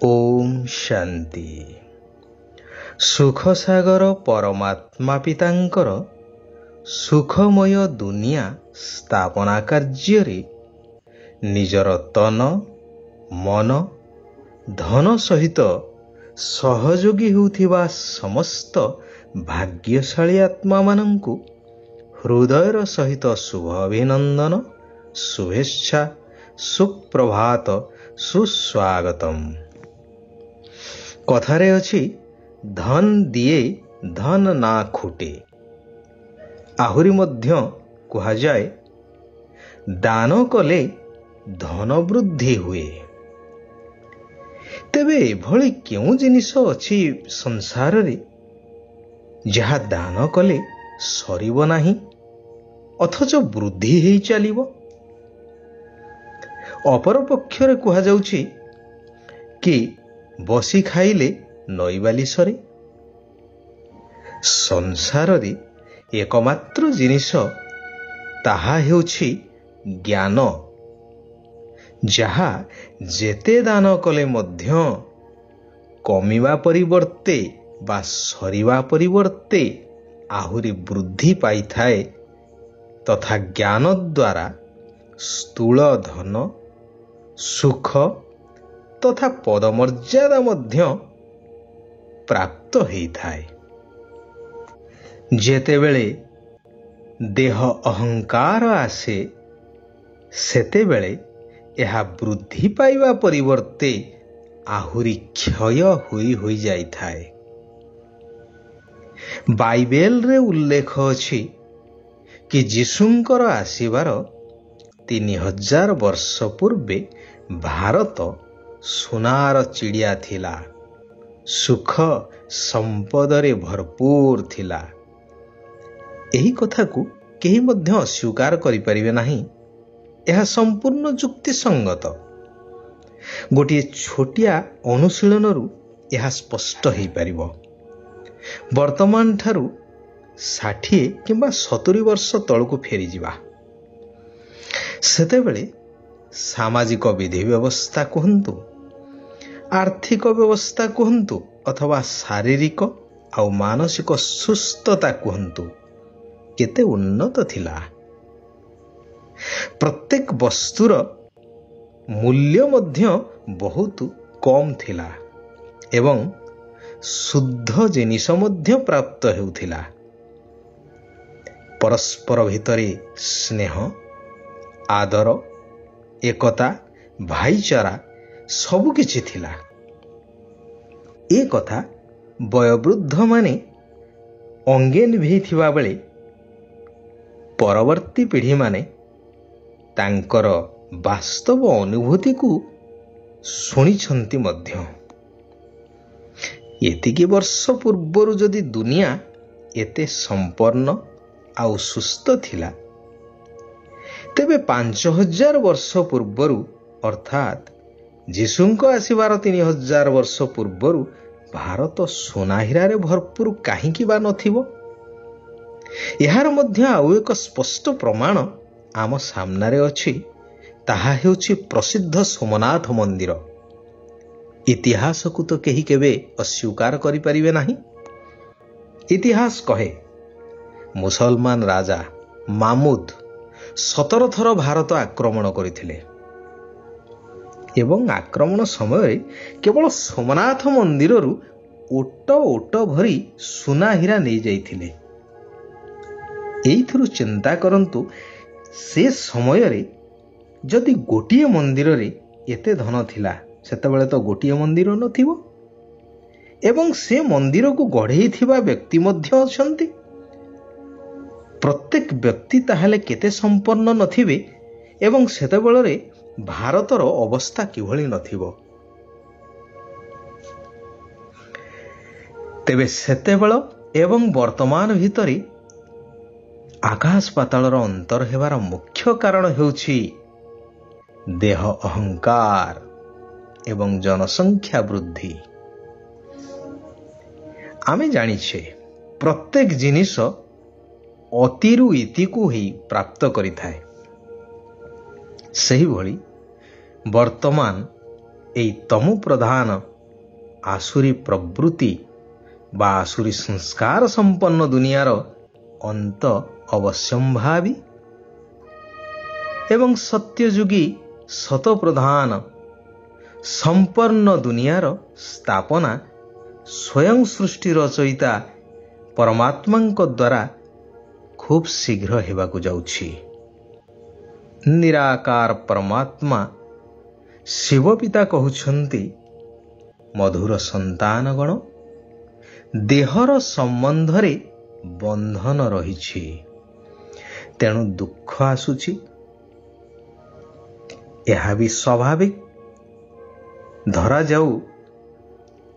ओम शांति। सुखसागर परमात्मा पितांकर सुखमय दुनिया स्थापना कार्य निजर तन मन धन सहित सहयोगी होउथिबा समस्त भाग्यशाली आत्मा मानंकु हृदयर सहित शुभ अभिनंदन शुभेच्छा सुप्रभात सुस्वागतम। कथारे अछि धन दिए धन ना खुटे। आहुरी मध्य कहा जाए दान कले धन वृद्धि हुए। तेबे एभली केउ जिनिस अछि संसार रे जहा दान कले सरिब नाही अथच वृद्धि हेई चलिबो। अपर पक्षरे कहा जाउछि कि बसी खाइले नईबाली सरे। संसार रे एकमात्र जिनिस ताहा हेउछि ज्ञान, जहा जेते दान कले मध्य कमिवा परिवर्ते बा सरिवा परिवर्ते आहुरी वृद्धि पाई थाए तथा ज्ञान द्वारा स्थूल धन सुख तथा पदमर्यादा मध्य प्राप्त हेई थाए। जेतेबेले देह अहंकार आसे सेतेबेले यह वृद्धि पाइबा परिवर्ते आहुरी क्षय होई होई जाई थाए। बाइबेल रे उल्लेख अछि कि जीशुंकर आसीबार 3000 वर्ष पूर्वे भारत सुनार चिड़िया थिला, सुख संपदरे भरपूर थिला। एही कथा को केही मध्य अस्वीकार करि परिबे नाही। यह संपूर्ण जुक्ति संगत। गोटे छोटिया अनुशीलनरू यह स्पष्ट हेई परिबो। वर्तमान ठारू 60 किंबा 70 वर्ष तळकु फेरी जिबा। सेतेबेले सामाजिक विधि व्यवस्था कहंतु, आर्थिक व्यवस्था कहंतु अथवा शारीरिक आउ मानसिक सुस्थता कहंतु केते उन्नत थिला। प्रत्येक वस्तुर मूल्य मध्य बहुत कम थिला एवं शुद्ध जिनिस मध्य प्राप्त हेउथिला। परस्पर भितरे स्नेह आदर एकता भाईचारा सबु किछि थिला। ए कथा वयोवृद्ध माने अंगे निभेई थिबा बेले परवर्ती पीढ़ी माने तांकर वास्तव अनुभूति को सुनिछंती मध्य। एतिकी वर्ष पूर्वरु जदि दुनिया एते संपन्न आउ सुस्थ थिला तेबे 5000 वर्ष पूर्वरु अर्थात जीशुंको आसीबार 3000 वर्ष पूर्वरु भारत सोनाहीरारे भरपूर काहींकी बा नथिबो। एहार मध्य आउ एक स्पष्ट प्रमाण आम सामनारे अछि। ताहा हेउछि प्रसिद्ध सोमनाथ मंदिर। इतिहास को तो केही केबे अस्वीकार करि परिबे नाही। इतिहास कहे मुसलमान राजा मामुद 17 थर भारत आक्रमण करिथिले एवं आक्रमण समय केवल सोमनाथ मंदिररू ओट ओट भरी सुना हीरा नहीं जाइथिले। एइथुरु चिंता करंतु से समय रे जदि गोटिए मंदिर रे एते धन थिला सेतेबेले तो गोटिए मंदिर नथिबो एवं से मंदिर को गढ़ेई थिबा व्यक्ति मध्य अछंती। प्रत्येक व्यक्ति ताहाले केते संपन्न नथिबे एवं सेतेबेले भारतर अवस्था किभली नथिबो। तेबे सेतेबेल एवं वर्तमान भितरे आकाश पातालर अंतर हेबार मुख्य कारण हेउछि देह अहंकार एवं जनसंख्या वृद्धि। आमे जानिछे प्रत्येक जिनिस अतिरु इतिकु ही प्राप्त करि थाए। सही भली वर्तमान एई तमु प्रधान ଆସୁରୀ ପ୍ରବୃତ୍ତି ବା ଆସୁରୀ ସଂସ୍କାର ସମ୍ପନ୍ନ ଦୁନିଆର ଅନ୍ତ ଅବଶ୍ୟମ୍ଭାବୀ ଏବଂ ସତ୍ୟଯୁଗୀ ଶତପ୍ରଧାନ ସମ୍ପନ୍ନ ଦୁନିଆର ସ୍ଥାପନା ସ୍ୱୟଂ ସୃଷ୍ଟି ରଚୟିତା ପରମାତ୍ମାଙ୍କ ଦ୍ୱାରା ଖୁବ୍ ଶୀଘ୍ର ହେବାକୁ ଯାଉଛି। ନିରାକାର ପରମାତ୍ମା ଶିବ ପିତା କହୁଛନ୍ତି, ମଧୁର ସନ୍ତାନଗଣ, ଦେହର ସମ୍ବନ୍ଧରେ ବନ୍ଧନ ରହିଛି, ତେଣୁ ଦୁଃଖ ଆସୁଛି। ଏହା ବି ସ୍ୱାଭାବିକ। ଧରାଯାଉ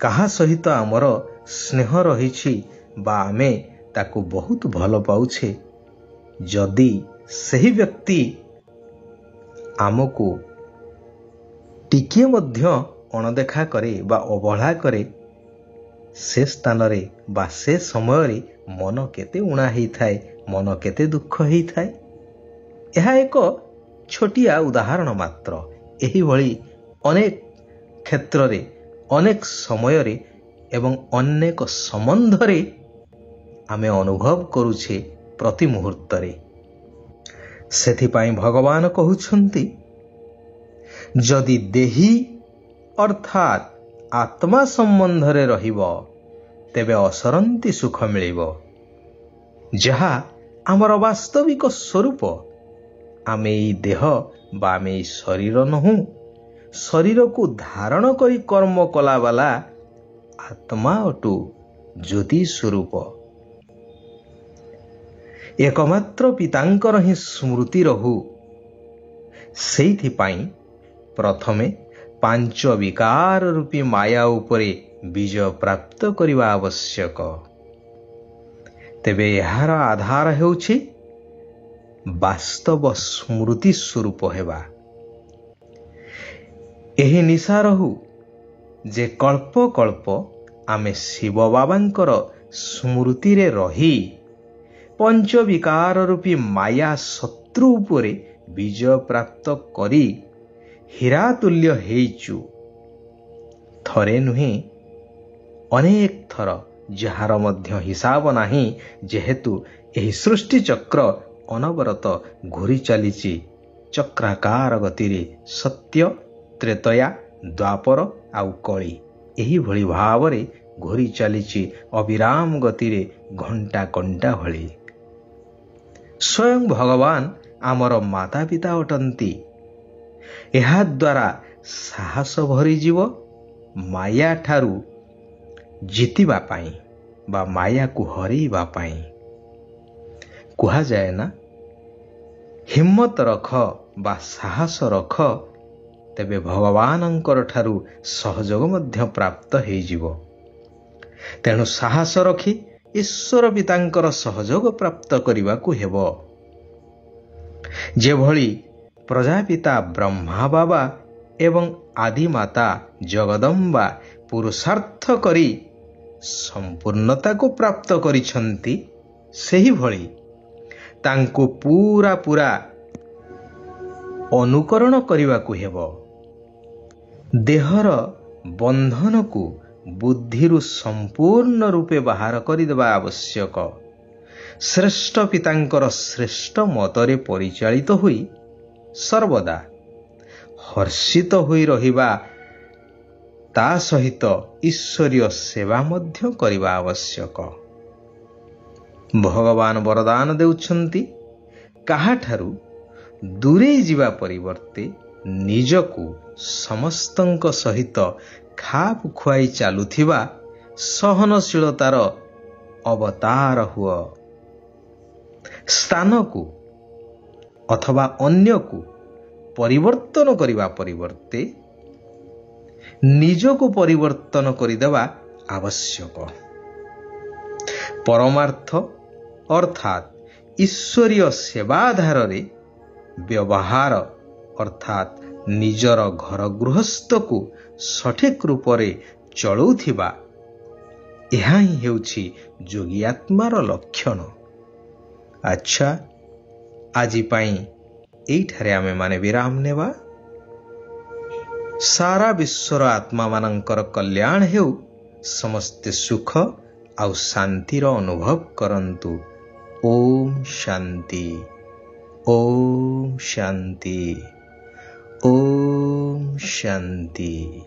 କାହା ସହିତ ଆମର ସ୍ନେହ ରହିଛି ବା ଆମେ ତାକୁ ବହୁତ ଭଲ ପାଉଛେ, ଯଦି ସେହି ବ୍ୟକ୍ତି ଆମକୁ ଟିକିଏ ମଧ୍ୟ ଅଣଦେଖା କରେ ବା ଅବହେଳା କରେ, ସେ ସ୍ଥାନରେ ବା ସେ ସମୟରେ ମନ କେତେ ଊଣା ହେଇଥାଏ, ମନ କେତେ ଦୁଃଖ ହେଇଥାଏ। ଏହା ଏକ ଛୋଟିଆ ଉଦାହରଣ ମାତ୍ର। ଏହିଭଳି ଅନେକ କ୍ଷେତ୍ରରେ, ଅନେକ ସମୟରେ ଏବଂ ଅନେକ ସମ୍ବନ୍ଧରେ ଆମେ ଅନୁଭବ କରୁଛେ ପ୍ରତି ମୁହୂର୍ତ୍ତରେ। ସେଥିପାଇଁ ଭଗବାନ କହୁଛନ୍ତି, ଯଦି ଦେହୀ ଅର୍ଥାତ୍ ଆତ୍ମା ସମ୍ବନ୍ଧରେ ରହିବ, ତେବେ ଅସରନ୍ତି ସୁଖ ମିଳିବ, ଯାହା ଆମର ବାସ୍ତବିକ ସ୍ୱରୂପ। ଆମେ ଏଇ ଦେହ ବା ଆମେ ଏଇ ଶରୀର ନୁହଁ। ଶରୀରକୁ ଧାରଣ କରି କର୍ମ କଲାବାଲା ଆତ୍ମା ଅଟୁ, ଜ୍ୟୋତି ସ୍ୱରୂପ। ଏକମାତ୍ର ପିତାଙ୍କର ହିଁ ସ୍ମୃତି ରହୁ। ସେଇଥିପାଇଁ ପ୍ରଥମେ ପାଞ୍ଚ ବିକାର ରୂପୀ ମାୟା ଉପରେ ବିଜୟ ପ୍ରାପ୍ତ କରିବା ଆବଶ୍ୟକ। ତେବେ ଏହାର ଆଧାର ହେଉଛି ବାସ୍ତବ ସ୍ମୃତି ସ୍ୱରୂପ ହେବା। ଏହି ନିଶା ରହୁ ଯେ କଳ୍ପ କଳ୍ପ ଆମେ ଶିବ ବାବାଙ୍କର ସ୍ମୃତିରେ ରହି ପଞ୍ଚବିକାର ରୂପୀ ମାୟା ଶତ୍ରୁ ଉପରେ ବିଜୟ ପ୍ରାପ୍ତ କରି ହୀରାତୁଲ୍ୟ ହେଇଛୁ। ଥରେ ନୁହେଁ, ଅନେକ ଥର, ଯାହାର ମଧ୍ୟ ହିସାବ ନାହିଁ। ଯେହେତୁ ଏହି ସୃଷ୍ଟି ଚକ୍ର ଅନବରତ ଘୂରି ଚାଲିଛି ଚକ୍ରାକାର ଗତିରେ, ସତ୍ୟ, ତ୍ରେତୟା, ଦ୍ୱାପର ଆଉ କଳି ଏହିଭଳି ଭାବରେ ଘୂରି ଚାଲିଛି ଅବିରାମ ଗତିରେ, ଘଣ୍ଟା କଣ୍ଟା ଭଳି। ସ୍ୱୟଂ ଭଗବାନ ଆମର ମାତା ପିତା ଅଟନ୍ତି। ଏହାଦ୍ୱାରା ସାହସ ଭରିଯିବ ମାୟା ଠାରୁ ଜିତିବା ପାଇଁ ବା ମାୟାକୁ ହରେଇବା ପାଇଁ। କୁହାଯାଏ ନା, ହିମ୍ମତ ରଖ ବା ସାହସ ରଖ, ତେବେ ଭଗବାନଙ୍କର ଠାରୁ ସହଯୋଗ ମଧ୍ୟ ପ୍ରାପ୍ତ ହେଇଯିବ। ତେଣୁ ସାହସ ରଖି ଈଶ୍ୱର ପିତାଙ୍କର ସହଯୋଗ ପ୍ରାପ୍ତ କରିବାକୁ ହେବ। ଯେଭଳି ପ୍ରଜାପିତା ବ୍ରହ୍ମା ବାବା ଏବଂ ଆଦିମାତା ଜଗଦମ୍ବା ପୁରୁଷାର୍ଥ କରି ସମ୍ପୂର୍ଣ୍ଣତାକୁ ପ୍ରାପ୍ତ କରିଛନ୍ତି, ସେହିଭଳି ତାଙ୍କୁ ପୂରା ଅନୁକରଣ କରିବାକୁ ହେବ। ଦେହର ବନ୍ଧନକୁ ବୁଦ୍ଧିରୁ ସମ୍ପୂର୍ଣ୍ଣ ରୂପେ ବାହାର କରିଦେବା ଆବଶ୍ୟକ। ଶ୍ରେଷ୍ଠ ପିତାଙ୍କର ଶ୍ରେଷ୍ଠ ମତରେ ପରିଚାଳିତ ହୋଇ ସର୍ବଦା ହର୍ଷିତ ହୋଇ ରହିବା, ତା ସହିତ ଈଶ୍ୱରୀୟ ସେବା ମଧ୍ୟ କରିବା ଆବଶ୍ୟକ। ଭଗବାନ ବରଦାନ ଦେଉଛନ୍ତି, କାହାଠାରୁ ଦୂରେଇ ଯିବା ପରିବର୍ତ୍ତେ ନିଜକୁ ସମସ୍ତଙ୍କ ସହିତ ଖାପ ଖୁଆଇ ଚାଲୁଥିବା ସହନଶୀଳତାର ଅବତାର ହୁଅ। ସ୍ଥାନକୁ ଅଥବା ଅନ୍ୟକୁ ପରିବର୍ତ୍ତନ କରିବା ପରିବର୍ତ୍ତେ ନିଜକୁ ପରିବର୍ତ୍ତନ କରିଦେବା ଆବଶ୍ୟକ। ପରମାର୍ଥ ଅର୍ଥାତ୍ ଈଶ୍ୱରୀୟ ସେବାଧାରରେ ବ୍ୟବହାର ଅର୍ଥାତ୍ ନିଜର ଘର ଗୃହସ୍ଥକୁ ସଠିକ୍ ରୂପରେ ଚଳଉଥିବା, ଏହା ହିଁ ହେଉଛି ଯୋଗୀ ଆତ୍ମାର ଲକ୍ଷଣ। ଆଚ୍ଛା, ଆଜି ପାଇଁ ଏଇଠାରେ ଆମେମାନେ ବିରାମ ନେବା। सारा विश्वर आत्मा मानकर कल्याण हेउ, समस्ते सुख आउ शांतिर अनुभव करंतु। ओम शांति, ओम शांति, ओम शांति।